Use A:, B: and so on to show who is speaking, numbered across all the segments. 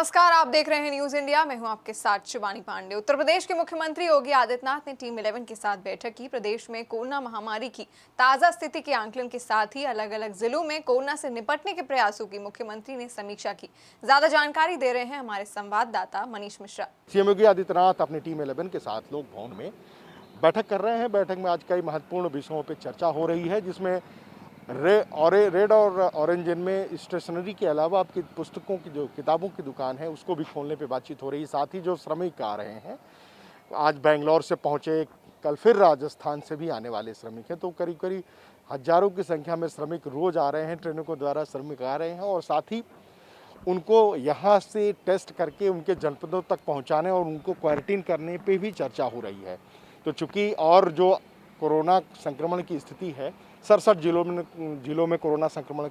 A: नमस्कार, आप देख रहे हैं न्यूज इंडिया। मैं हूं आपके साथ शिवानी पांडे। उत्तर प्रदेश के मुख्यमंत्री योगी आदित्यनाथ ने टीम 11 के साथ बैठक की। प्रदेश में कोरोना महामारी की ताजा स्थिति के आंकलन के साथ ही अलग अलग जिलों में कोरोना से निपटने के प्रयासों की मुख्यमंत्री ने समीक्षा की। ज्यादा जानकारी दे रहे हैं हमारे संवाददाता मनीष मिश्रा।
B: सीएम योगी आदित्यनाथ अपनी टीम 11 के साथ लोक भवन में बैठक कर रहे हैं। बैठक में आज कई महत्वपूर्ण विषयों पर चर्चा हो रही है, जिसमें रेड और ऑरेंज जोन में स्टेशनरी के अलावा आपकी पुस्तकों की जो किताबों की दुकान है उसको भी खोलने पे बातचीत हो रही है। साथ ही जो श्रमिक आ रहे हैं, आज बेंगलोर से पहुंचे, कल फिर राजस्थान से भी आने वाले श्रमिक हैं, तो करीब करीब हजारों की संख्या में श्रमिक रोज आ रहे हैं। ट्रेनों के द्वारा श्रमिक आ रहे हैं और साथ ही उनको यहाँ से टेस्ट करके उनके जनपदों तक पहुँचाने और उनको क्वारंटीन करने पर भी चर्चा हो रही है। तो चूँकि और जो कोरोना संक्रमण की स्थिति है, 67 जिलों में कोरोना संक्रमण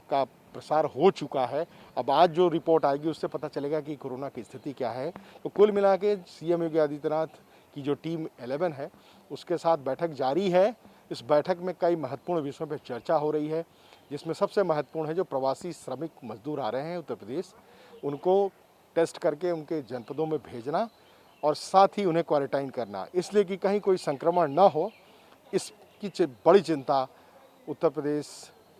B: का प्रसार हो चुका है। अब आज जो रिपोर्ट आएगी उससे पता चलेगा कि कोरोना की स्थिति क्या है। तो कुल मिला के सीएम योगी आदित्यनाथ की जो टीम 11 है उसके साथ बैठक जारी है। इस बैठक में कई महत्वपूर्ण विषयों पर चर्चा हो रही है, जिसमें सबसे महत्वपूर्ण है जो प्रवासी श्रमिक मजदूर आ रहे हैं उत्तर प्रदेश, उनको टेस्ट करके उनके जनपदों में भेजना और साथ ही उन्हें क्वारंटाइन करना, इसलिए कि कहीं कोई संक्रमण न हो। इसकी बड़ी चिंता उत्तर प्रदेश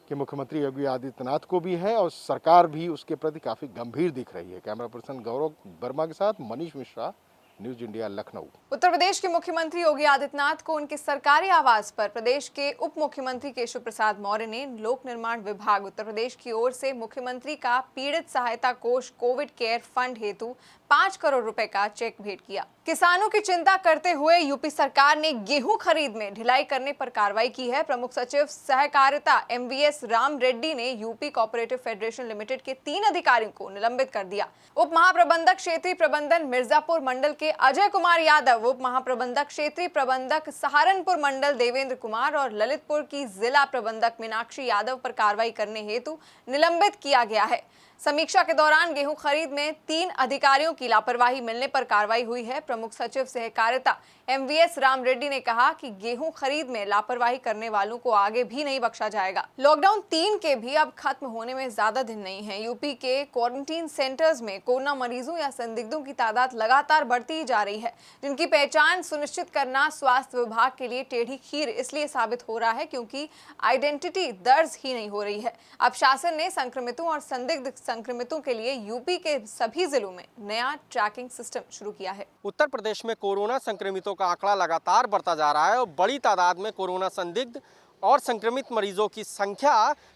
B: के मुख्यमंत्री योगी आदित्यनाथ को भी है और सरकार भी उसके प्रति काफ़ी गंभीर दिख रही है। कैमरा पर्सन गौरव वर्मा के साथ मनीष मिश्रा, न्यूज इंडिया, लखनऊ।
A: उत्तर प्रदेश के मुख्यमंत्री योगी आदित्यनाथ को उनके सरकारी आवास पर प्रदेश के उप मुख्यमंत्री केशव प्रसाद मौर्य ने लोक निर्माण विभाग उत्तर प्रदेश की ओर से मुख्यमंत्री का पीड़ित सहायता कोष कोविड केयर फंड हेतु 5 करोड़ रुपए का चेक भेंट किया। किसानों की चिंता करते हुए यूपी सरकार ने गेहूं खरीद में ढिलाई करने पर कार्रवाई की है। प्रमुख सचिव सहकारिता MVS राम रेड्डी ने यूपी कोऑपरेटिव फेडरेशन लिमिटेड के 3 अधिकारियों को निलंबित कर दिया। उप महाप्रबंधक क्षेत्रीय प्रबंधन मिर्जापुर मंडल के अजय कुमार यादव, उप महाप्रबंधक क्षेत्रीय प्रबंधक सहारनपुर मंडल देवेंद्र कुमार और ललितपुर की जिला प्रबंधक मीनाक्षी यादव पर कार्रवाई करने हेतु निलंबित किया गया है। समीक्षा के दौरान गेहूं खरीद में 3 अधिकारियों की लापरवाही मिलने पर कार्रवाई हुई है। प्रमुख सचिव सहकारिता MVS राम रेड्डी ने कहा कि गेहूं खरीद में लापरवाही करने वालों को आगे भी नहीं बख्शा जाएगा। लॉकडाउन 3 के भी अब खत्म होने में ज्यादा दिन नहीं है। यूपी के क्वारंटीन सेंटर्स में कोरोना मरीजों या संदिग्धों की तादाद लगातार बढ़ती जा रही है, जिनकी पहचान सुनिश्चित करना स्वास्थ्य विभाग के लिए टेढ़ी खीर इसलिए साबित हो रहा है क्योंकि आइडेंटिटी दर्ज ही नहीं हो रही है। अब शासन ने संक्रमितों और संदिग्ध संक्रमितों के लिए यूपी के सभी जिलों में नया ट्रैकिंग सिस्टम शुरू किया है।
C: उत्तर प्रदेश में कोरोना संक्रमितों का आंकड़ा लगातार बढ़ता जा रहा है और बड़ी तादाद में कोरोना संदिग्ध और संक्रमित मरीजों की संख्या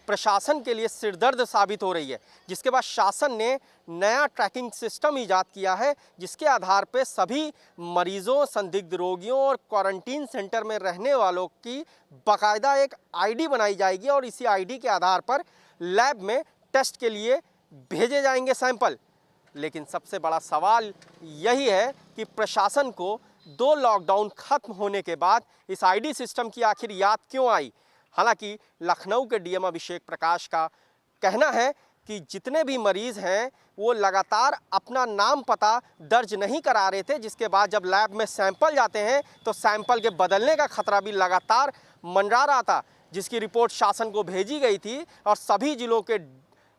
C: प्रशासन के लिए सिरदर्द साबित हो रही है, जिसके बाद शासन ने नया ट्रैकिंग सिस्टम इजाद किया है, जिसके आधार पर सभी मरीजों, संदिग्ध रोगियों और क्वारंटीन सेंटर में रहने वालों की बाकायदा एक ID बनाई जाएगी और इसी ID के आधार पर लैब में टेस्ट के लिए भेजे जाएंगे सैंपल। लेकिन सबसे बड़ा सवाल यही है कि प्रशासन को 2 लॉकडाउन खत्म होने के बाद इस ID सिस्टम की आखिर याद क्यों आई। हालांकि लखनऊ के DM अभिषेक प्रकाश का कहना है कि जितने भी मरीज हैं वो लगातार अपना नाम पता दर्ज नहीं करा रहे थे, जिसके बाद जब लैब में सैंपल जाते हैं तो सैंपल के बदलने का खतरा भी लगातार मंडरा रहा था, जिसकी रिपोर्ट शासन को भेजी गई थी और सभी जिलों के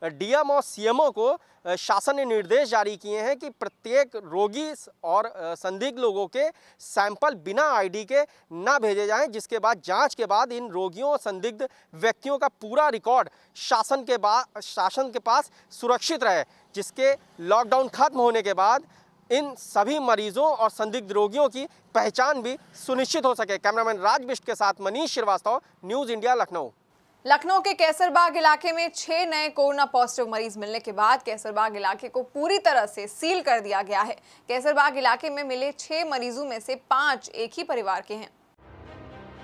C: DM और CMO को शासन ने निर्देश जारी किए हैं कि प्रत्येक रोगी और संदिग्ध लोगों के सैंपल बिना ID के ना भेजे जाएं, जिसके बाद जांच के बाद इन रोगियों और संदिग्ध व्यक्तियों का पूरा रिकॉर्ड शासन के पास सुरक्षित रहे, जिसके लॉकडाउन खत्म होने के बाद इन सभी मरीजों और संदिग्ध रोगियों की पहचान भी सुनिश्चित हो सके। कैमरामैन राज बिष्ट के साथ मनीष श्रीवास्तव, न्यूज़ इंडिया, लखनऊ।
A: लखनऊ के कैसरबाग इलाके में 6 नए कोरोना पॉजिटिव मरीज मिलने के बाद कैसरबाग इलाके को पूरी तरह से सील कर दिया गया है। कैसरबाग इलाके में मिले 6 मरीजों में से 5 एक ही परिवार के हैं।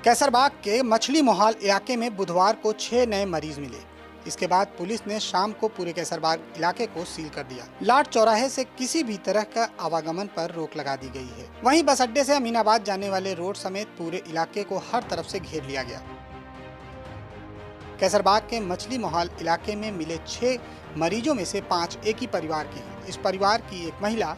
D: कैसरबाग के मछली मोहाल इलाके में बुधवार को 6 नए मरीज मिले। इसके बाद पुलिस ने शाम को पूरे कैसरबाग इलाके को सील कर दिया। लाट चौराहे से किसी भी तरह का आवागमन पर रोक लगा दी गई है। वहीं बस अड्डे से अमीनाबाद जाने वाले रोड समेत पूरे इलाके को हर तरफ से घेर लिया गया। कैसरबाग के मछली मोहाल इलाके में मिले 6 मरीजों में से 5 एक ही परिवार के हैं। इस परिवार की एक महिला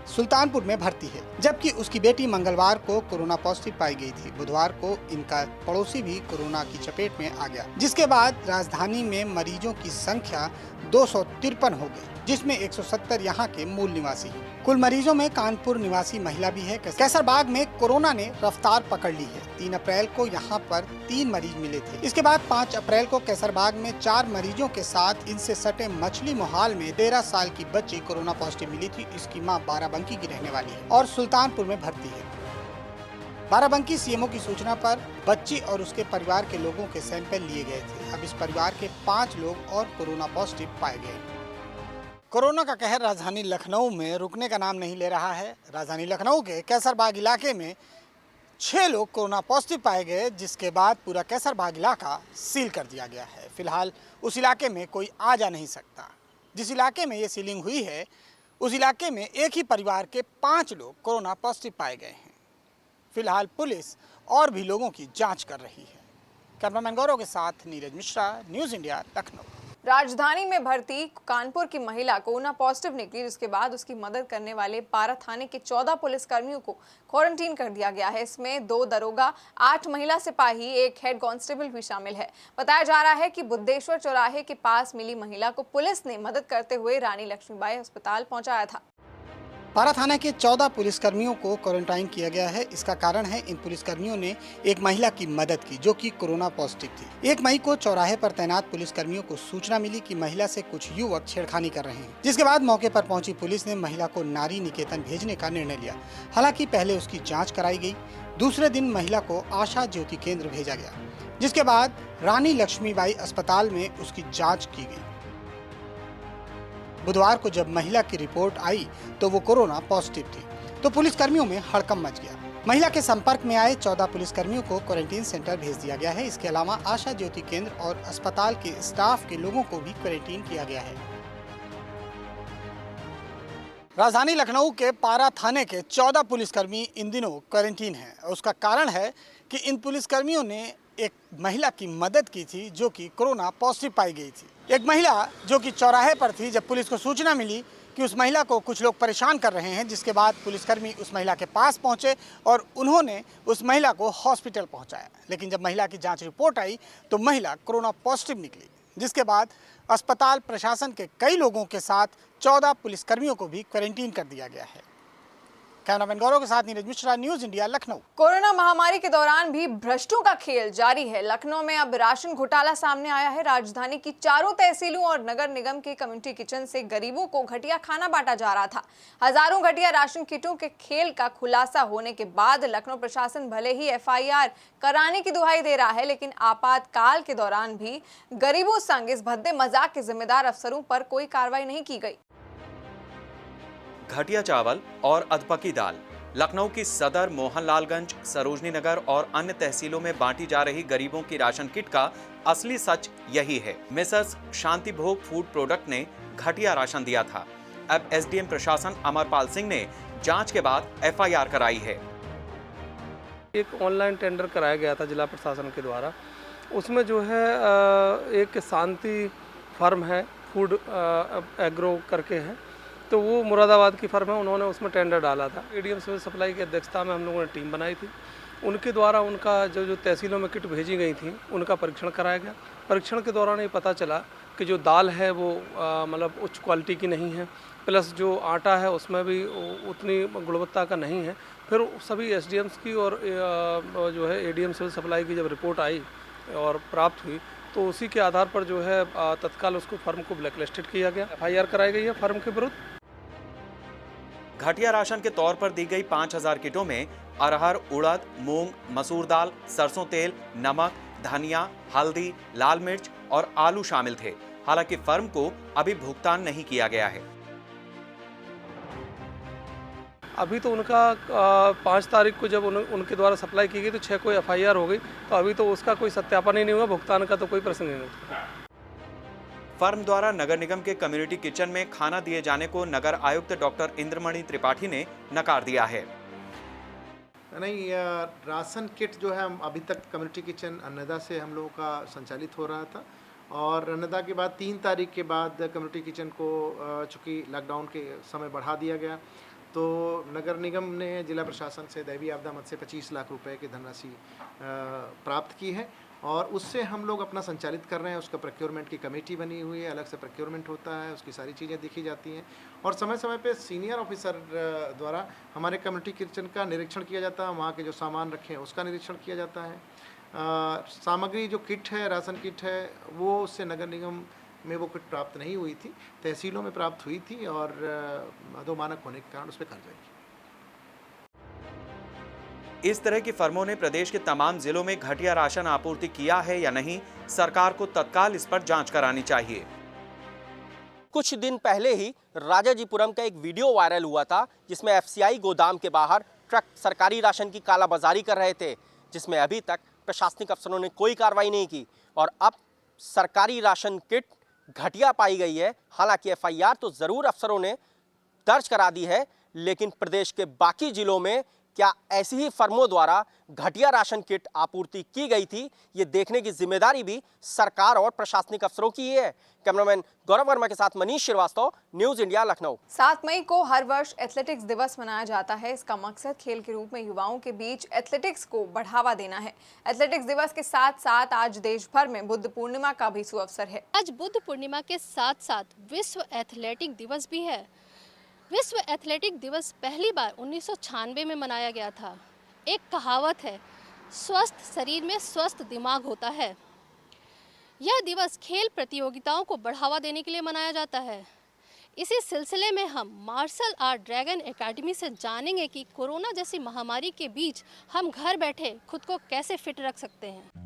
D: सुल्तानपुर में भर्ती है, जबकि उसकी बेटी मंगलवार को कोरोना पॉजिटिव पाई गई थी। बुधवार को इनका पड़ोसी भी कोरोना की चपेट में आ गया, जिसके बाद राजधानी में मरीजों की संख्या 253 हो गए, जिसमें 170 यहाँ के मूल निवासी हैं। कुल मरीजों में कानपुर निवासी महिला भी है। कैसरबाग में कोरोना ने रफ्तार पकड़ ली है। 3 अप्रैल को यहाँ पर 3 मरीज मिले थे। इसके बाद 5 अप्रैल को कैसरबाग में 4 मरीजों के साथ इनसे सटे मछली मोहाल में 13 साल की बच्ची कोरोना पॉजिटिव मिली थी। इसकी मां बाराबंकी की रहने वाली है और सुल्तानपुर में भर्ती है। बाराबंकी सीएमओ की सूचना पर बच्ची और उसके परिवार के लोगों के सैंपल लिए गए थे। अब इस परिवार के 5 लोग और कोरोना पॉजिटिव पाए गए। कोरोना का कहर राजधानी लखनऊ में रुकने का नाम नहीं ले रहा है। राजधानी लखनऊ के कैसरबाग इलाके में 6 लोग कोरोना पॉजिटिव पाए गए, जिसके बाद पूरा कैसरबाग इलाका सील कर दिया गया है। फिलहाल उस इलाके में कोई आ जा नहीं सकता। जिस इलाके में ये सीलिंग हुई है, उस इलाके में एक ही परिवार के 5 लोग कोरोना पॉजिटिव पाए गए हैं। फिलहाल पुलिस और भी लोगों की जांच कर रही है। कैमरामैन गौरव के साथ नीरज मिश्रा, न्यूज़ इंडिया, लखनऊ।
A: राजधानी में भर्ती कानपुर की महिला कोरोना पॉजिटिव निकली, जिसके बाद उसकी मदद करने वाले पारा थाने के 14 पुलिस कर्मियों को क्वारंटीन कर दिया गया है। इसमें 2 दरोगा, 8 महिला सिपाही, 1 हेड कांस्टेबल भी शामिल है। बताया जा रहा है कि बुद्धेश्वर चौराहे के पास मिली महिला को पुलिस ने मदद करते हुए रानी लक्ष्मीबाई अस्पताल पहुंचाया था।
D: पारा थाना के 14 पुलिसकर्मियों को क्वारंटाइन किया गया है। इसका कारण है इन पुलिसकर्मियों ने एक महिला की मदद की जो कि कोरोना पॉजिटिव थी। 1 मई को चौराहे पर तैनात पुलिसकर्मियों को सूचना मिली कि महिला से कुछ युवक छेड़खानी कर रहे हैं, जिसके बाद मौके पर पहुंची पुलिस ने महिला को नारी निकेतन भेजने का निर्णय लिया। हालांकि पहले उसकी जाँच कराई गई। दूसरे दिन महिला को आशा ज्योति केंद्र भेजा गया, जिसके बाद रानी लक्ष्मीबाई अस्पताल में उसकी जाँच की गई। बुधवार को जब महिला की रिपोर्ट आई तो वो कोरोना पॉजिटिव थी, तो पुलिसकर्मियों में हड़कंप मच गया। महिला के संपर्क में आए 14 पुलिसकर्मियों को क्वारंटीन सेंटर भेज दिया गया है। इसके अलावा आशा ज्योति केंद्र और अस्पताल के स्टाफ के लोगों को भी क्वारंटीन किया गया है। राजधानी लखनऊ के पारा थाने के 14 पुलिसकर्मी इन दिनों क्वारंटीन हैं। उसका कारण है कि इन पुलिसकर्मियों ने एक महिला की मदद की थी जो कि कोरोना पॉजिटिव पाई गई थी। एक महिला जो कि चौराहे पर थी, जब पुलिस को सूचना मिली कि उस महिला को कुछ लोग परेशान कर रहे हैं, जिसके बाद पुलिसकर्मी उस महिला के पास पहुंचे और उन्होंने उस महिला को हॉस्पिटल पहुंचाया। लेकिन जब महिला की जांच रिपोर्ट आई तो महिला कोरोना पॉजिटिव निकली, जिसके बाद अस्पताल प्रशासन के कई लोगों के साथ 14 पुलिसकर्मियों को भी क्वारंटीन कर दिया गया है। कैमरामैन गौरव के साथ Neeraj Mishra, news India, Lucknow.
A: Corona महामारी के दौरान भी भ्रष्टों का खेल जारी है। लखनऊ में अब राशन घोटाला सामने आया है। राजधानी की चारों तहसीलों और नगर निगम के कम्युनिटी किचन से गरीबों को घटिया खाना बांटा जा रहा था। हजारों घटिया राशन किटों के खेल का खुलासा होने के बाद लखनऊ प्रशासन भले ही FIR कराने की दुहाई दे रहा है, लेकिन आपातकाल के दौरान भी गरीबों संग इस भद्दे मजाक के जिम्मेदार अफसरों पर कोई कार्रवाई नहीं की गई।
E: घटिया चावल और अधपकी दाल। लखनऊ की सदर, मोहनलालगंज, सरोजनी नगर और अन्य तहसीलों में बांटी जा रही गरीबों की राशन किट का असली सच यही है। मिसेस शांति भोग फूड प्रोडक्ट ने घटिया राशन दिया था। अब SDM प्रशासन अमरपाल सिंह ने जांच के बाद FIR कराई है।
F: एक ऑनलाइन टेंडर कराया गया था जिला प्रशासन के द्वारा। उसमें जो है एक शांति फर्म है, फूड एग्रो करके है, तो वो मुरादाबाद की फर्म है, उन्होंने उसमें टेंडर डाला था। ADM सिविल सप्लाई की अध्यक्षता में हम लोगों ने टीम बनाई थी। उनके द्वारा उनका जो तहसीलों में किट भेजी गई थी उनका परीक्षण कराया गया। परीक्षण के दौरान ये पता चला कि जो दाल है वो मतलब उच्च क्वालिटी की नहीं है, प्लस जो आटा है उसमें भी उतनी गुणवत्ता का नहीं है। फिर सभी SDMs की और जो है ADM सिविल सप्लाई की जब रिपोर्ट आई और प्राप्त हुई तो उसी के आधार पर जो है तत्काल उसको फर्म को ब्लैकलिस्टेड किया गया। FIR कराई गई है फर्म के विरुद्ध।
E: घटिया राशन के तौर पर दी गई 5000 किटों में अरहर, उड़द, मूंग, मसूर दाल, सरसों तेल, नमक, धनिया, हल्दी, लाल मिर्च और आलू शामिल थे। हालांकि फर्म को अभी भुगतान नहीं किया गया है।
F: अभी तो उनका 5 तारीख को जब उनके द्वारा सप्लाई की गई तो 6 को FIR हो गई, तो अभी तो उसका कोई सत्यापन ही नहीं हुआ, भुगतान का तो कोई प्रश्न नहीं उठा।
E: फर्म द्वारा नगर निगम के कम्युनिटी किचन में खाना दिए जाने को नगर आयुक्त डॉक्टर इंद्रमणि त्रिपाठी ने नकार दिया है।
G: नहीं, राशन किट जो है अभी तक कम्युनिटी किचन अन्नदा से हम लोगों का संचालित हो रहा था, और अन्नदा के बाद 3 तारीख के बाद कम्युनिटी किचन को चूँकि लॉकडाउन के समय बढ़ा दिया गया, तो नगर निगम ने जिला प्रशासन से दैवीय आपदा मद से 25 लाख रुपए की धनराशि प्राप्त की है, और उससे हम लोग अपना संचालित कर रहे हैं। उसका प्रोक्योरमेंट की कमेटी बनी हुई है, अलग से प्रोक्योरमेंट होता है, उसकी सारी चीज़ें देखी जाती हैं और समय समय पे सीनियर ऑफिसर द्वारा हमारे कम्युनिटी किचन का निरीक्षण किया जाता है। वहाँ के जो सामान रखे हैं उसका निरीक्षण किया जाता है। सामग्री जो किट है, राशन किट है, वो उससे नगर निगम में वो किट प्राप्त नहीं हुई थी, तहसीलों में प्राप्त हुई थी और अधोमानक होने के कारण उस पर कार्रवाई की।
E: इस तरह की फर्मों ने प्रदेश के तमाम जिलों में घटिया राशन आपूर्ति किया है या नहीं, सरकार को तत्काल इस पर जांच करानी चाहिए।
C: कुछ दिन पहले ही राजाजीपुरम का एक वीडियो वायरल हुआ था जिसमें एफसीआई गोदाम के बाहर ट्रक सरकारी राशन की कालाबाजारी कर रहे थे, जिसमें अभी तक प्रशासनिक अफसरों ने कोई कार्रवाई नहीं की और अब सरकारी राशन किट घटिया पाई गई है। हालांकि एफआईआर तो जरूर अफसरों ने दर्ज करा दी है, लेकिन प्रदेश के बाकी जिलों में क्या ऐसी ही फर्मों द्वारा घटिया राशन किट आपूर्ति की गई थी, ये देखने की जिम्मेदारी भी सरकार और प्रशासनिक अफसरों की है। कैमरामैन गौरव वर्मा के साथ मनीष श्रीवास्तव, न्यूज इंडिया, लखनऊ।
A: 7 मई को हर वर्ष एथलेटिक्स दिवस मनाया जाता है। इसका मकसद खेल के रूप में युवाओं के बीच एथलेटिक्स को बढ़ावा देना है। एथलेटिक्स दिवस के साथ साथ आज देश भर में बुद्ध पूर्णिमा का भी सुअवसर है।
H: आज बुद्ध पूर्णिमा के साथ साथ विश्व एथलेटिक दिवस भी है। विश्व एथलेटिक दिवस पहली बार 1996 में मनाया गया था। एक कहावत है, स्वस्थ शरीर में स्वस्थ दिमाग होता है। यह दिवस खेल प्रतियोगिताओं को बढ़ावा देने के लिए मनाया जाता है। इसी सिलसिले में हम मार्शल आर्ट ड्रैगन एकेडमी से जानेंगे कि कोरोना जैसी महामारी के बीच हम घर बैठे खुद को कैसे फिट रख सकते हैं।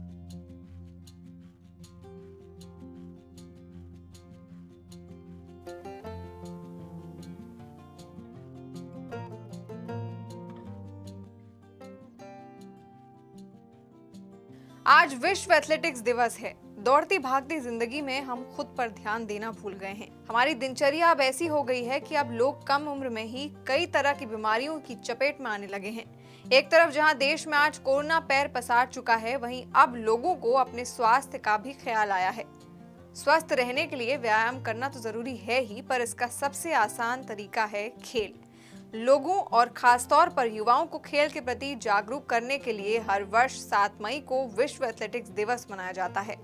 A: आज विश्व एथलेटिक्स दिवस है। दौड़ती भागती जिंदगी में हम खुद पर ध्यान देना भूल गए हैं। हमारी दिनचर्या अब ऐसी हो गई है कि अब लोग कम उम्र में ही कई तरह की बीमारियों की चपेट में आने लगे हैं। एक तरफ जहां देश में आज कोरोना पैर पसार चुका है, वहीं अब लोगों को अपने स्वास्थ्य का भी ख्याल आया है। स्वस्थ रहने के लिए व्यायाम करना तो जरूरी है ही, पर इसका सबसे आसान तरीका है खेल। लोगों और खासतौर पर युवाओं को खेल के प्रति जागरूक करने के लिए हर वर्ष 7 मई को विश्व एथलेटिक्स दिवस मनाया जाता है।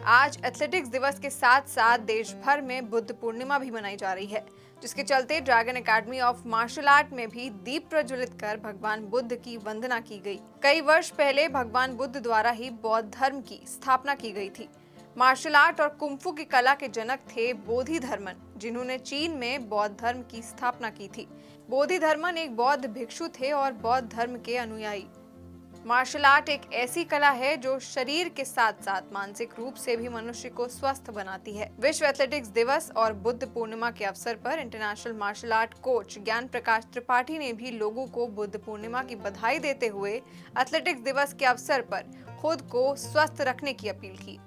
A: आज एथलेटिक्स दिवस के साथ साथ देश भर में बुद्ध पूर्णिमा भी मनाई जा रही है, जिसके चलते dragon academy of martial art में भी दीप प्रज्वलित कर भगवान बुद्ध की वंदना की गई। कई वर्ष पहले भगवान बुद्ध द्वारा ही बौद्ध धर्म की स्थापना की गई थी। मार्शल आर्ट और कुंफू की कला के जनक थे बोधिधर्मन, जिन्होंने चीन में बौद्ध धर्म की स्थापना की थी। बोधिधर्मन एक बौद्ध भिक्षु थे और बौद्ध धर्म के अनुयायी। मार्शल आर्ट एक ऐसी कला है जो शरीर के साथ साथ मानसिक रूप से भी मनुष्य को स्वस्थ बनाती है। विश्व एथलेटिक्स दिवस और बुद्ध पूर्णिमा के अवसर पर इंटरनेशनल मार्शल आर्ट कोच ज्ञान प्रकाश त्रिपाठी ने भी लोगों को बुद्ध पूर्णिमा की बधाई देते हुए एथलेटिक्स दिवस के अवसर पर खुद को स्वस्थ रखने की अपील की।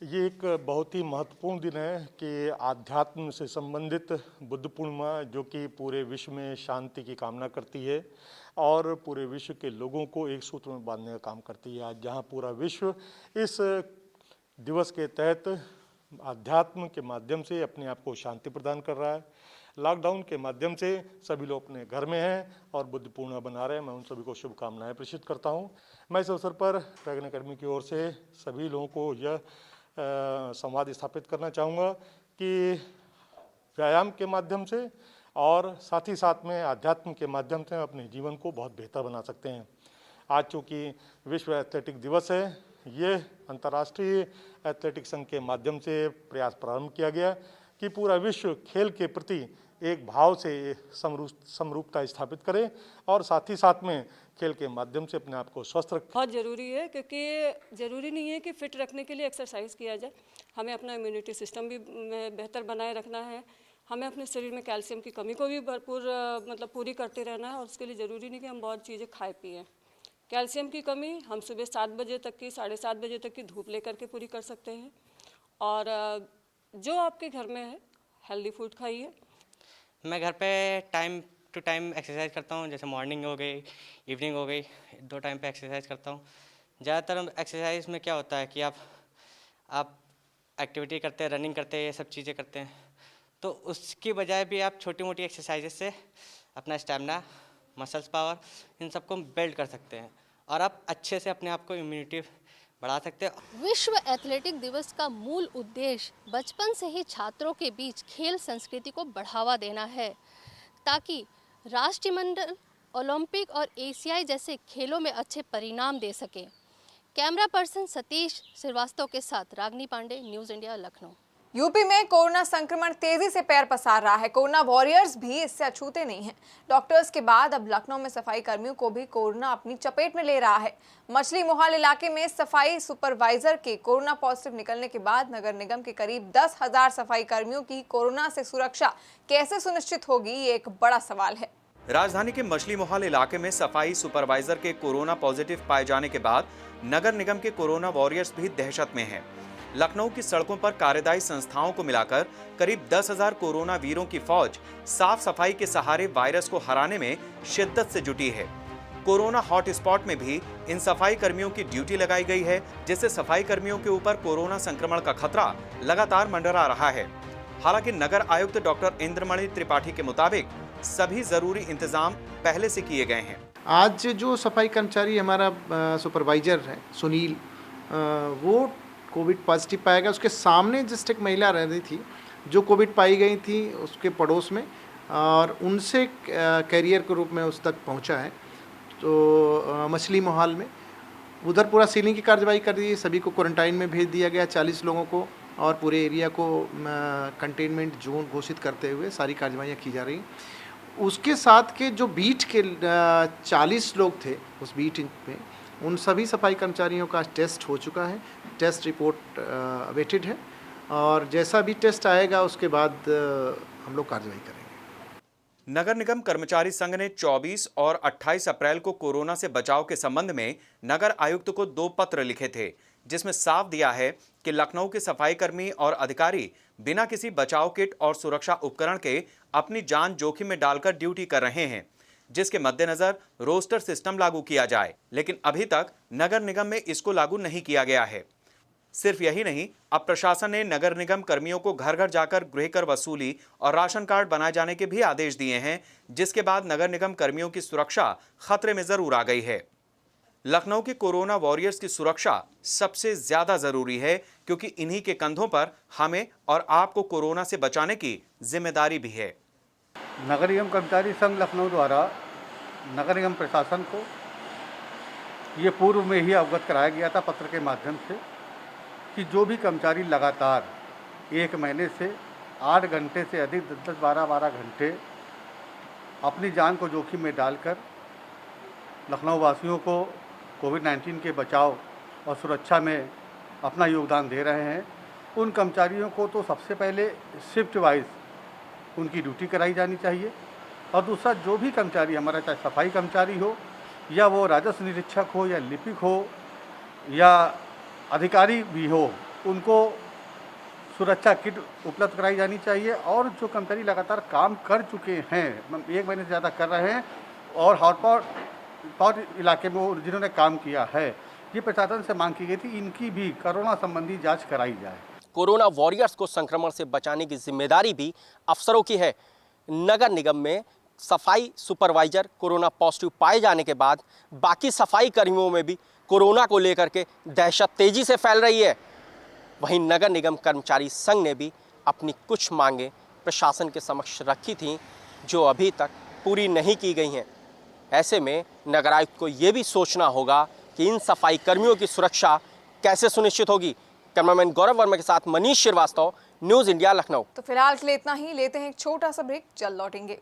B: ये एक बहुत ही महत्वपूर्ण दिन है कि आध्यात्म से संबंधित बुद्ध पूर्णिमा, जो कि पूरे विश्व में शांति की कामना करती है और पूरे विश्व के लोगों को एक सूत्र में बांधने का काम करती है। आज जहाँ पूरा विश्व इस दिवस के तहत आध्यात्म के माध्यम से अपने आप को शांति प्रदान कर रहा है। लॉकडाउन के माध्यम से सभी लोग अपने घर में हैं और बुद्ध पूर्णिमा बना रहे हैं। मैं उन सभी को शुभकामनाएं प्रेषित करता हूं। मैं इस अवसर पर ड्रैगन एकेडमी की ओर से सभी लोगों को यह संवाद स्थापित करना चाहूँगा कि व्यायाम के माध्यम से और साथ ही साथ में आध्यात्म के माध्यम से अपने जीवन को बहुत बेहतर बना सकते हैं। आज चूँकि विश्व एथलेटिक दिवस है, ये अंतर्राष्ट्रीय एथलेटिक संघ के माध्यम से प्रयास प्रारंभ किया गया कि पूरा विश्व खेल के प्रति एक भाव से समरूपता स्थापित करे और साथ ही साथ में खेल के माध्यम से अपने आप को स्वस्थ रखें।
I: बहुत ज़रूरी है, क्योंकि ज़रूरी नहीं है कि फिट रखने के लिए एक्सरसाइज किया जाए। हमें अपना इम्यूनिटी सिस्टम भी बेहतर बनाए रखना है। हमें अपने शरीर में कैल्शियम की कमी को भी भरपूर पूरी करते रहना है और उसके लिए ज़रूरी नहीं कि हम बहुत चीज़ें खाए पिए। कैल्शियम की कमी हम सुबह 7 बजे तक की 7:30 बजे तक की धूप लेकर के पूरी कर सकते हैं। और जो आपके घर में है हेल्दी फूड खाइए।
J: मैं घर पे टाइम टू टाइम एक्सरसाइज करता हूँ, जैसे मॉर्निंग हो गई, इवनिंग हो गई, 2 टाइम पे एक्सरसाइज करता हूँ। ज़्यादातर एक्सरसाइज में क्या होता है कि आप एक्टिविटी करते हैं, रनिंग करते हैं, ये सब चीज़ें करते हैं, तो उसकी बजाय भी आप छोटी मोटी एक्सरसाइजेज से अपना स्टैमिना, मसल्स पावर, इन सबको बिल्ड कर सकते हैं और आप अच्छे से अपने आप को इम्यूनिटी बढ़ा सकते हैं।
H: विश्व एथलेटिक दिवस का मूल उद्देश्य बचपन से ही छात्रों के बीच खेल संस्कृति को बढ़ावा देना है, ताकि राष्ट्रमंडल, ओलंपिक और एशियाई जैसे खेलों में अच्छे परिणाम दे सके। कैमरा पर्सन सतीश श्रीवास्तव के साथ Ragini Pandey, news India, Lucknow.
A: UP में कोरोना संक्रमण तेजी से पैर पसार रहा है। कोरोना वॉरियर्स भी इससे अछूते नहीं हैं। डॉक्टर्स के बाद अब लखनऊ में सफाई कर्मियों को भी कोरोना अपनी चपेट में ले रहा है। मछली मोहाल इलाके में सफाई सुपरवाइजर के कोरोना पॉजिटिव निकलने के बाद नगर निगम के करीब 10,000 सफाई कर्मियों की कोरोना से सुरक्षा कैसे सुनिश्चित होगी, ये एक बड़ा सवाल है।
E: राजधानी के मछली मोहाल इलाके में सफाई सुपरवाइजर के कोरोना पॉजिटिव पाए जाने के बाद नगर निगम के कोरोना वॉरियर्स भी दहशत में हैं। लखनऊ की सड़कों पर कार्यदायी संस्थाओं को मिलाकर करीब 10,000 कोरोना वीरों की फौज साफ सफाई के सहारे वायरस को हराने में शिद्दत से जुटी है। कोरोना हॉटस्पॉट में भी इन सफाई कर्मियों की ड्यूटी लगाई गई है, जिससे सफाई कर्मियों के ऊपर कोरोना संक्रमण का खतरा लगातार मंडरा रहा है। हालांकि नगर आयुक्त डॉक्टर इंद्रमणि त्रिपाठी के मुताबिक सभी जरूरी इंतजाम पहले से किए गए हैं।
G: आज जो सफाई कर्मचारी हमारा सुपरवाइजर है सुनील, वो कोविड पॉजिटिव पाया गया। उसके सामने जस्ट एक महिला रह रही थी जो कोविड पाई गई थी उसके पड़ोस में, और उनसे कैरियर के रूप में उस तक पहुंचा है। तो मछली मोहाल में उधर पूरा सीलिंग की कार्रवाई कर दी, सभी को क्वारंटाइन में भेज दिया गया, 40 लोगों को, और पूरे एरिया को कंटेनमेंट जोन घोषित करते हुए सारी कार्रवाइयाँ की जा रही। उसके साथ के जो बीट के 40 लोग थे उस बीट में, उन सभी सफाई कर्मचारियों का टेस्ट हो चुका है। टेस्ट रिपोर्ट अवेटेड है, और जैसा भी टेस्ट आएगा उसके बाद हम लोग कार्रवाई करेंगे।
E: नगर निगम कर्मचारी संघ ने 24 और 28 अप्रैल को कोरोना से बचाव के संबंध में नगर आयुक्त को 2 पत्र लिखे थे, जिसमें साफ दिया है कि लखनऊ के सफाई कर्मी और अधिकारी बिना किसी बचाव किट और सुरक्षा उपकरण के अपनी जान जोखिम में डालकर ड्यूटी कर रहे हैं, जिसके मद्देनजर रोस्टर सिस्टम लागू किया जाए। लेकिन अभी तक नगर निगम में इसको लागू नहीं किया गया है। सिर्फ यही नहीं, अब प्रशासन ने नगर निगम कर्मियों को घर घर जाकर गृहकर वसूली और राशन कार्ड बनाए जाने के भी आदेश दिए हैं, जिसके बाद नगर निगम कर्मियों की सुरक्षा खतरे में जरूर आ गई है। लखनऊ के कोरोना वॉरियर्स की सुरक्षा सबसे ज्यादा जरूरी है, क्योंकि इन्हीं के कंधों पर हमें और आपको कोरोना से बचाने की जिम्मेदारी भी है।
K: नगर निगम कर्मचारी संघ लखनऊ द्वारा नगर निगम प्रशासन को ये पूर्व में ही अवगत कराया गया था पत्र के माध्यम से कि जो भी कर्मचारी लगातार 1 महीने से 8 घंटे से अधिक 10-10, 12-12 घंटे अपनी जान को जोखिम में डालकर लखनऊ वासियों को कोविड-19 के बचाव और सुरक्षा में अपना योगदान दे रहे हैं, उन कर्मचारियों को तो सबसे पहले शिफ्ट वाइज उनकी ड्यूटी कराई जानी चाहिए। और दूसरा, जो भी कर्मचारी हमारा, चाहे सफाई कर्मचारी हो या वो राजस्व निरीक्षक हो या लिपिक हो या अधिकारी भी हो, उनको सुरक्षा किट उपलब्ध कराई जानी चाहिए। और जो कर्मचारी लगातार काम कर चुके हैं, 1 महीने से ज़्यादा कर रहे हैं, और हॉटस्पॉट इलाके में जिन्होंने काम किया है, ये प्रशासन से मांग की गई थी, इनकी भी कोरोना संबंधी जांच कराई जाए।
C: कोरोना वॉरियर्स को संक्रमण से बचाने की जिम्मेदारी भी अफसरों की है। नगर निगम में सफाई सुपरवाइजर कोरोना पॉजिटिव पाए जाने के बाद बाकी सफाई कर्मियों में भी कोरोना को लेकर के दहशत तेजी से फैल रही है। वहीं नगर निगम कर्मचारी संघ ने भी अपनी कुछ मांगें प्रशासन के समक्ष रखी थीं, जो अभी तक पूरी नहीं की गई हैं। ऐसे में नगर आयुक्त को ये भी सोचना होगा कि इन सफाई कर्मियों की सुरक्षा कैसे सुनिश्चित होगी। कैमरामैन गौरव वर्मा के साथ मनीष श्रीवास्तव, न्यूज़ इंडिया, लखनऊ।
A: तो फिलहाल के लिए इतना ही, लेते हैं एक छोटा सा ब्रेक, जल्द लौटेंगे।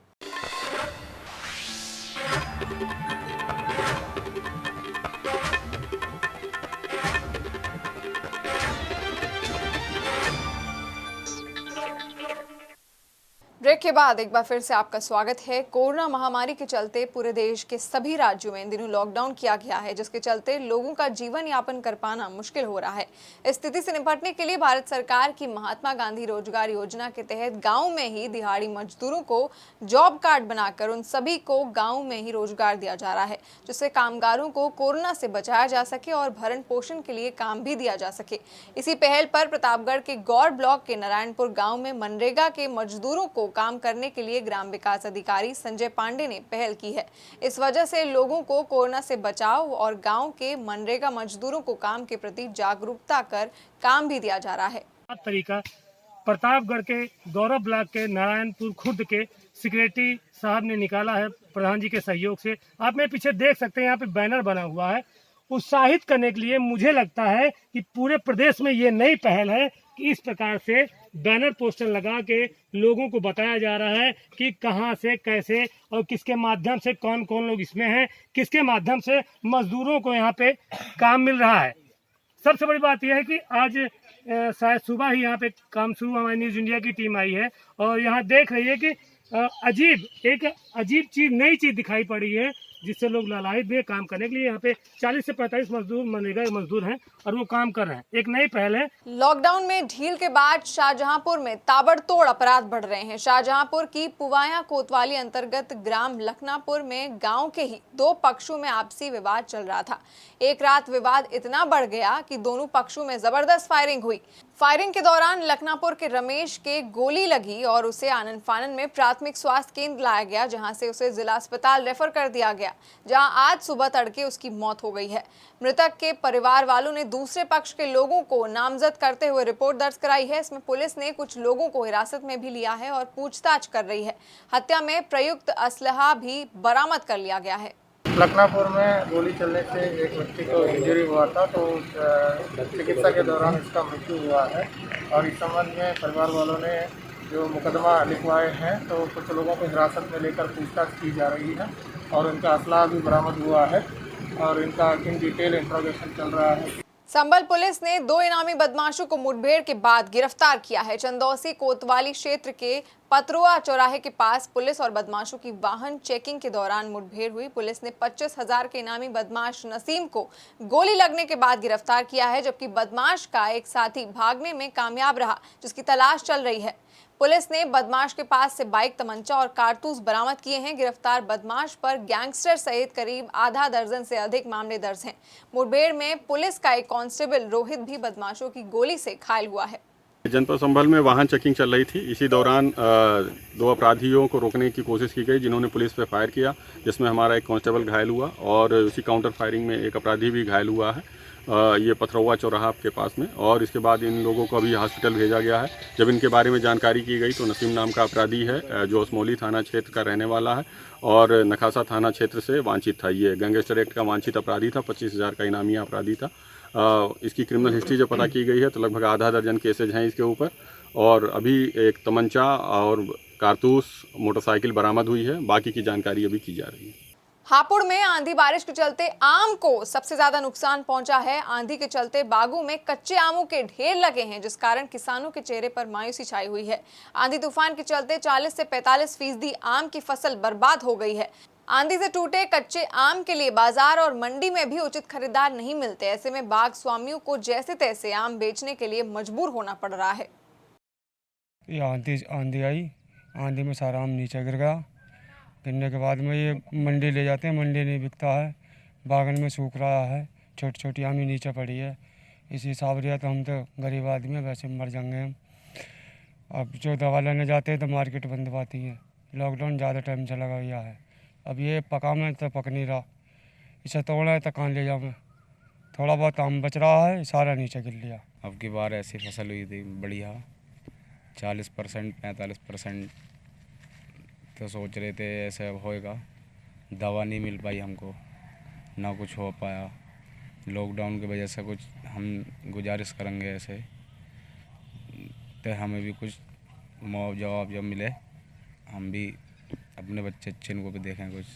A: ब्रेक के बाद एक बार फिर से आपका स्वागत है। कोरोना महामारी के चलते पूरे देश के सभी राज्यों में इन दिनों लॉकडाउन किया गया है, जिसके चलते लोगों का जीवन यापन कर पाना मुश्किल हो रहा है। इस स्थिति से निपटने के लिए भारत सरकार की महात्मा गांधी रोजगार योजना के तहत गांव में ही दिहाड़ी मजदूरों को जॉब कार्ड बनाकर उन सभी को गाँव में ही रोजगार दिया जा रहा है, जिससे कामगारों को कोरोना से बचाया जा सके और भरण पोषण के लिए काम भी दिया जा सके। इसी पहल पर प्रतापगढ़ के गौर ब्लॉक के नारायणपुर गाँव में मनरेगा के मजदूरों को काम करने के लिए ग्राम विकास अधिकारी संजय पांडे ने पहल की है। इस वजह से लोगों को कोरोना से बचाव और गांव के मनरेगा मजदूरों को काम के प्रति जागरूकता कर काम भी दिया जा रहा है।
L: तरीका प्रतापगढ़ के गौरव ब्लॉक के नारायणपुर खुर्द के सेक्रेटरी साहब ने निकाला है प्रधान जी के सहयोग से। आप मेरे पीछे देख सकते हैं, यहाँ पे बैनर बना हुआ है। उत्साहित करने के लिए मुझे लगता है कि पूरे प्रदेश में ये नई पहल है कि इस प्रकार से बैनर पोस्टर लगा के लोगों को बताया जा रहा है कि कहां से कैसे और किसके माध्यम से कौन कौन लोग इसमें हैं, किसके माध्यम से मजदूरों को यहाँ पे काम मिल रहा है। सबसे बड़ी बात यह है कि आज शायद सुबह ही यहाँ पे काम शुरू, हमारी न्यूज़ इंडिया की टीम आई है और यहाँ देख रही है कि एक अजीब चीज, नई चीज दिखाई पड़ी है जिससे लोग लालायित भी काम करने के लिए। यहाँ पे 40 से 45 मजदूर मनरेगा मजदूर हैं और वो काम कर रहे हैं। एक नई पहल है।
A: लॉकडाउन में ढील के बाद शाहजहांपुर में ताबड़तोड़ अपराध बढ़ रहे हैं। शाहजहांपुर की पुवाया कोतवाली अंतर्गत ग्राम लखनापुर में गांव के ही दो पक्षों में आपसी विवाद चल रहा था। एक रात विवाद इतना बढ़ गया कि दोनों पक्षों में जबरदस्त फायरिंग हुई। फायरिंग के दौरान लखनापुर के रमेश के गोली लगी और उसे आनन फानन में प्राथमिक स्वास्थ्य केंद्र लाया गया, जहां से उसे जिला अस्पताल रेफर कर दिया गया, जहां आज सुबह तड़के उसकी मौत हो गई है। मृतक के परिवार वालों ने दूसरे पक्ष के लोगों को नामजद करते हुए रिपोर्ट दर्ज कराई है। इसमें पुलिस ने कुछ लोगों को हिरासत में भी लिया है और पूछताछ कर रही है। हत्या में प्रयुक्त असलहा भी बरामद कर लिया गया है।
M: लखनापुर में गोली चलने से एक व्यक्ति को इंजरी हुआ था, तो चिकित्सा के दौरान इसका मृत्यु हुआ है और इस संबंध में परिवार वालों ने जो मुकदमा लिखवाए हैं, तो कुछ लोगों को हिरासत में लेकर पूछताछ की जा रही है और उनका असला भी बरामद हुआ है और इनका इन डिटेल इंट्रोगेशन चल रहा है।
A: संभल पुलिस ने 2 इनामी बदमाशों को मुठभेड़ के बाद गिरफ्तार किया है। चंदौसी कोतवाली क्षेत्र के पतरुआ चौराहे के पास पुलिस और बदमाशों की वाहन चेकिंग के दौरान मुठभेड़ हुई। पुलिस ने 25,000 के इनामी बदमाश नसीम को गोली लगने के बाद गिरफ्तार किया है, जबकि बदमाश का एक साथी भागने में कामयाब रहा, जिसकी तलाश चल रही है। पुलिस ने बदमाश के पास से बाइक, तमंचा और कारतूस बरामद किए हैं। गिरफ्तार बदमाश पर गैंगस्टर सहित करीब आधा दर्जन से अधिक मामले दर्ज हैं। मुठभेड़ में पुलिस का एक कांस्टेबल रोहित भी बदमाशों की गोली से घायल हुआ है।
N: जनपद संभल में वाहन चेकिंग चल रही थी। इसी दौरान 2 अपराधियों को रोकने की कोशिश की गई, जिन्होंने पुलिस पे फायर किया, जिसमें हमारा एक कांस्टेबल घायल हुआ और उसी काउंटर फायरिंग में एक अपराधी भी घायल हुआ है। ये पथरौआ चौराहा के पास में, और इसके बाद इन लोगों को अभी हॉस्पिटल भेजा गया है। जब इनके बारे में जानकारी की गई तो नसीम नाम का अपराधी है, जो असमौली थाना क्षेत्र का रहने वाला है और नखासा थाना क्षेत्र से वांछित था। ये गैंगस्टर एक्ट का वांछित अपराधी था, 25,000 का इनामी अपराधी था। इसकी क्रिमिनल हिस्ट्री जो पता की गई है तो लगभग आधा दर्जन केसेज हैं इसके ऊपर, और अभी एक तमंचा और कारतूस मोटरसाइकिल बरामद हुई है। बाकी की जानकारी अभी की जा रही है।
A: हापुड़ में आंधी बारिश के चलते आम को सबसे ज्यादा नुकसान पहुंचा है। आंधी के चलते बागों में कच्चे आमों के ढेर लगे हैं, जिस कारण किसानों के चेहरे पर मायूसी छाई हुई है। आंधी तूफान के चलते 40 से 45% आम की फसल बर्बाद हो गई है। आंधी से टूटे कच्चे आम के लिए बाजार और मंडी में भी उचित खरीदार नहीं मिलते। ऐसे में बाग स्वामियों को जैसे तैसे आम बेचने के लिए मजबूर होना पड़ रहा है।
O: आंधी आई, आंधी में सारा आम नीचे गिर गया। गिरने के बाद में ये मंडी ले जाते हैं, मंडी नहीं बिकता है, बागन में सूख रहा है, छोटी छोटी आम ही नीचे पड़ी है। इसी हिसाब से तो हम तो गरीब आदमी हैं, वैसे मर जाएंगे हम। अब जो दवा लेने जाते हैं तो मार्केट बंद पाती है। लॉकडाउन ज़्यादा टाइम से लगा हुआ है। अब ये पका में तो पक नहीं रहा, इसे तोड़ा है तो कहाँ ले जाऊँ मैं। थोड़ा बहुत आम बच रहा है, सारा नीचे गिर लिया।
P: अब की बार ऐसी फसल हुई थी बढ़िया, 40% 45% तो सोच रहे थे ऐसे होएगा। दवा नहीं मिल पाई हमको, ना कुछ हो पाया। लॉकडाउन की वजह से कुछ हम गुजारिश करेंगे ऐसे तो हमें भी कुछ मुआवजा मिले, हम भी अपने बच्चे को भी देखें कुछ।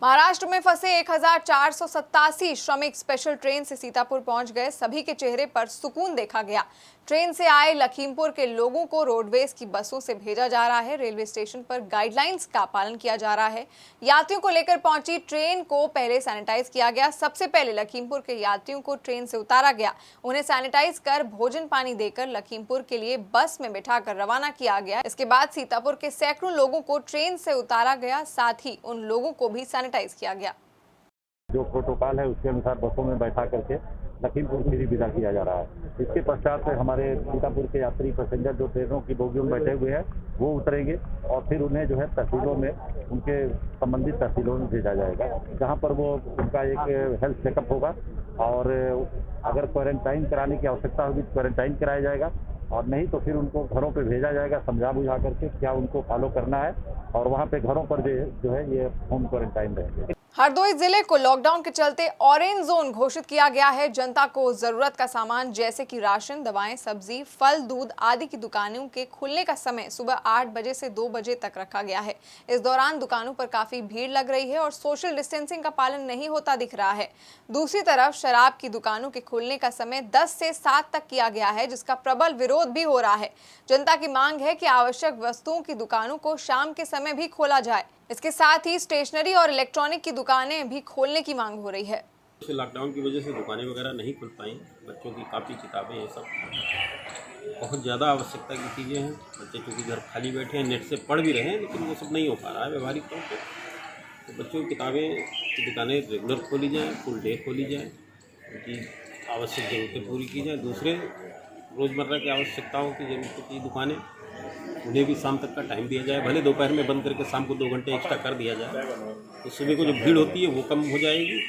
A: महाराष्ट्र में फंसे 1487 श्रमिक स्पेशल ट्रेन से सीतापुर पहुंच गए। सभी के चेहरे पर सुकून देखा गया। ट्रेन से आए लखीमपुर के लोगों को रोडवेज की बसों से भेजा जा रहा है। रेलवे स्टेशन पर गाइडलाइंस का पालन किया जा रहा है। यात्रियों को लेकर पहुंची ट्रेन को पहले सैनिटाइज किया गया। सबसे पहले लखीमपुर के यात्रियों को ट्रेन से उतारा गया। उन्हें सैनिटाइज कर भोजन पानी देकर लखीमपुर के लिए बस में बिठाकर रवाना किया गया। इसके बाद सीतापुर के सैकड़ों लोगों को ट्रेन से उतारा गया, साथ ही उन लोगों को भी सैनिटाइज किया गया।
Q: जो प्रोटोकॉल है उसके अनुसार बसों में बैठा करके लखीमपुर खीरी विदा किया जा रहा है। इसके पश्चात हमारे सीतापुर के यात्री पैसेंजर जो ट्रेनों की बोगियों में बैठे हुए हैं वो उतरेंगे और फिर उन्हें जो है तहसीलों में, उनके संबंधित तहसीलों में भेजा जाएगा, जहाँ पर वो उनका एक हेल्थ चेकअप होगा और अगर क्वारंटाइन कराने की आवश्यकता होगी तो क्वारंटाइन कराया जाएगा और नहीं तो फिर उनको घरों पे भेजा जाएगा समझा बुझा करके क्या उनको फॉलो करना है और वहाँ पे घरों पर जो है ये होम क्वारंटाइन रहेंगे।
A: हरदोई जिले को लॉकडाउन के चलते ऑरेंज जोन घोषित किया गया है। जनता को जरूरत का सामान जैसे कि राशन, दवाएं, सब्जी, फल, दूध आदि की दुकानों के खुलने का समय सुबह 8 बजे से 2 बजे तक रखा गया है। इस दौरान दुकानों पर काफी भीड़ लग रही है और सोशल डिस्टेंसिंग का पालन नहीं होता दिख रहा है। दूसरी तरफ शराब की दुकानों के खुलने का समय 10 से 7 तक किया गया है, जिसका प्रबल विरोध भी हो रहा है। जनता की मांग है कि आवश्यक वस्तुओं की दुकानों को शाम के समय भी खोला जाए। इसके साथ ही स्टेशनरी और इलेक्ट्रॉनिक की दुकानें भी खोलने की मांग हो रही है।
R: लॉकडाउन की वजह से दुकानें वगैरह नहीं खुल पाई, बच्चों की काफ़ी किताबें ये सब बहुत ज़्यादा आवश्यकता की चीज़ें हैं। बच्चे क्योंकि घर खाली बैठे हैं, नेट से पढ़ भी रहे हैं, लेकिन वो सब नहीं हो पा रहा है व्यवहारिक तौर पर। तो बच्चों की किताबें की दुकानें रेगुलर खोली जाएँ, फुल डे खोली जाए, उनकी आवश्यक ज़रूरतें पूरी की जाएँ। दूसरे रोज़मर्रा की आवश्यकताओं की ज़रूरत की दुकानें, उन्हें भी शाम तक का टाइम दिया जाए, भले दोपहर में बंद करके शाम को 2 घंटे एक्स्ट्रा कर दिया जाए, तो सुबह को जो भीड़ होती है वो कम हो जाएगी।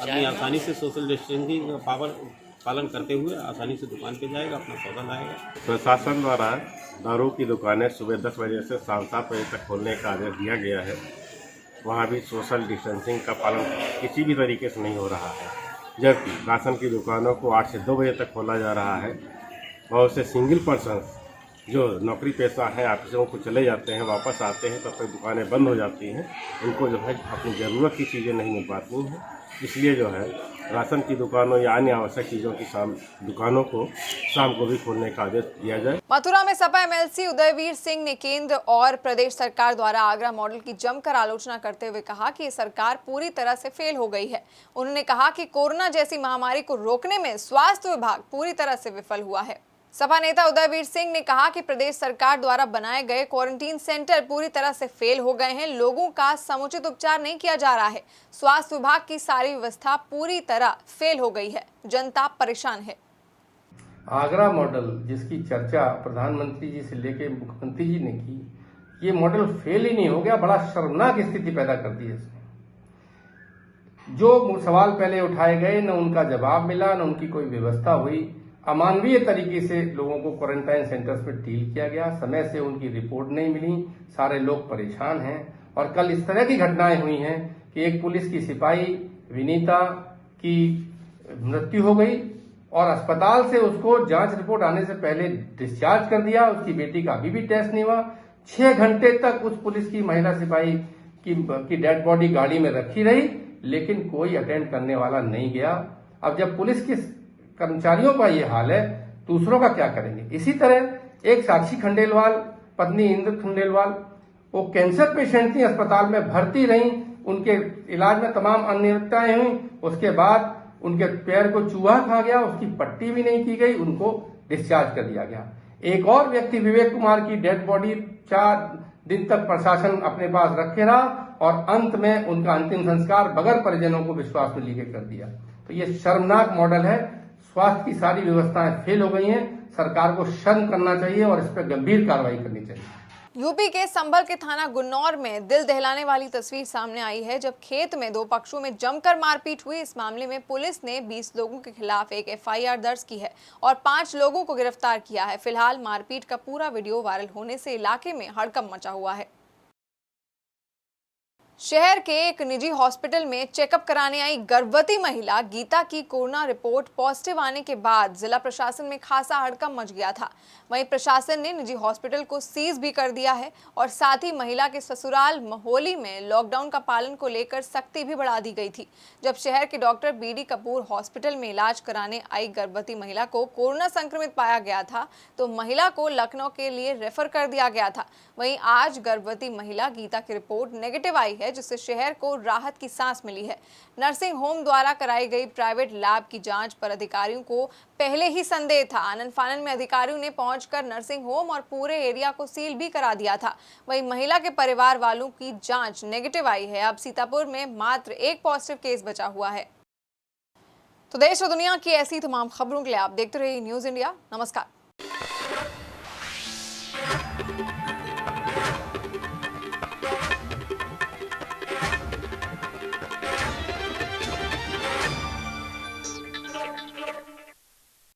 R: आदमी आसानी से सोशल डिस्टेंसिंग का पालन करते हुए आसानी से दुकान पे जाएगा, अपना सौदा लाएगा।
S: प्रशासन द्वारा दारू की दुकानें सुबह 10 बजे से शाम 7 बजे तक खोलने का आदेश दिया गया है। वहाँ भी सोशल डिस्टेंसिंग का पालन किसी भी तरीके से नहीं हो रहा है, जबकि राशन की दुकानों को 8 से 2 बजे तक खोला जा रहा है। बहुत से सिंगल पर्सन जो नौकरी पेशा है ऑफिसों को चले जाते हैं, वापस आते हैं, तब तक दुकानें बंद हो जाती हैं। उनको जो है अपनी ज़रूरत की चीज़ें नहीं मिल पाती हैं, इसलिए जो है राशन की दुकानों या अन्य आवश्यक चीज़ों की दुकानों को शाम को भी खोलने का आदेश दिया जाए।
A: मथुरा में सपा एमएलसी उदयवीर सिंह ने केंद्र और प्रदेश सरकार द्वारा आगरा मॉडल की जमकर आलोचना करते हुए कहा कि ये सरकार पूरी तरह से फेल हो गई है। उन्होंने कहा कि कोरोना जैसी महामारी को रोकने में स्वास्थ्य विभाग पूरी तरह से विफल हुआ है। सपा नेता उदयवीर सिंह ने कहा कि प्रदेश सरकार द्वारा बनाए गए क्वारंटीन सेंटर पूरी तरह से फेल हो गए हैं। लोगों का समुचित उपचार नहीं किया जा रहा है। स्वास्थ्य विभाग की सारी व्यवस्था पूरी तरह फेल हो गई है। जनता परेशान है।
T: आगरा मॉडल जिसकी चर्चा प्रधानमंत्री जी से लेकर मुख्यमंत्री जी ने की, ये मॉडल फेल ही नहीं हो गया, बड़ा शर्मनाक स्थिति पैदा कर दी है इसने। जो सवाल पहले उठाए गए न उनका जवाब मिला, न उनकी कोई व्यवस्था हुई। अमानवीय तरीके से लोगों को क्वारंटाइन सेंटर्स में डील किया गया, समय से उनकी रिपोर्ट नहीं मिली, सारे लोग परेशान हैं। और कल इस तरह की घटनाएं हुई हैं कि एक पुलिस की सिपाही विनीता की मृत्यु हो गई और अस्पताल से उसको जांच रिपोर्ट आने से पहले डिस्चार्ज कर दिया। उसकी बेटी का अभी भी टेस्ट नहीं हुआ। 6 घंटे तक उस पुलिस की महिला सिपाही की डेड बॉडी गाड़ी में रखी रही, लेकिन कोई अटेंड करने वाला नहीं गया। अब जब पुलिस की कर्मचारियों का ये हाल है, दूसरों का क्या करेंगे। इसी तरह एक साक्षी खंडेलवाल, पत्नी इंद्र खंडेलवाल, वो कैंसर पेशेंट थी, अस्पताल में भर्ती रहीं, उनके इलाज में तमाम अनियमितताएं हुई। उसके बाद उनके पैर को चूहा खा गया, उसकी पट्टी भी नहीं की गई, उनको डिस्चार्ज कर दिया गया। एक और व्यक्ति विवेक कुमार की डेड बॉडी 4 दिन तक प्रशासन अपने पास रखे रहा और अंत में उनका अंतिम संस्कार बगैर परिजनों को विश्वास में लेके कर दिया। तो ये शर्मनाक मॉडल है। स्वास्थ्य की सारी व्यवस्थाएं फेल हो गई हैं। सरकार को शर्म करना चाहिए और इस पर गंभीर कार्रवाई करनी चाहिए।
A: यूपी के संभल के थाना गुन्नौर में दिल दहलाने वाली तस्वीर सामने आई है, जब खेत में 2 पक्षों में जमकर मारपीट हुई। इस मामले में पुलिस ने 20 लोगों के खिलाफ एक एफआईआर दर्ज की है और 5 लोगों को गिरफ्तार किया है। फिलहाल मारपीट का पूरा वीडियो वायरल होने से इलाके में हड़कंप मचा हुआ है। शहर के एक निजी हॉस्पिटल में चेकअप कराने आई गर्भवती महिला गीता की कोरोना रिपोर्ट पॉजिटिव आने के बाद जिला प्रशासन में खासा हड़कंप मच गया था। वहीं प्रशासन ने निजी हॉस्पिटल को सीज भी कर दिया है और साथ ही महिला के ससुराल महोली में लॉकडाउन का पालन को लेकर सख्ती भी बढ़ा दी गई थी। जब शहर के डॉक्टर बीडी कपूर हॉस्पिटल में इलाज कराने आई गर्भवती महिला को कोरोना संक्रमित पाया गया था, तो महिला को लखनऊ के लिए रेफर कर दिया गया था। वहीं आज गर्भवती महिला गीता की रिपोर्ट नेगेटिव आई है, जिससे शहर को राहत की सांस मिली है। नर्सिंग होम द्वारा कराई गई प्राइवेट लैब की जांच पर अधिकारियों को पहले ही संदेह था। आनन फानन में अधिकारियों ने पहुंचकर नर्सिंग होम और पूरे एरिया को सील भी करा दिया था। वहीं महिला के परिवार वालों की जांच नेगेटिव आई है। अब सीतापुर में मात्र एक पॉजिटिव केस बचा हुआ है। तो देश और दुनिया की ऐसी तमाम खबरों के लिए आप देखते रहिए न्यूज़ इंडिया। नमस्कार।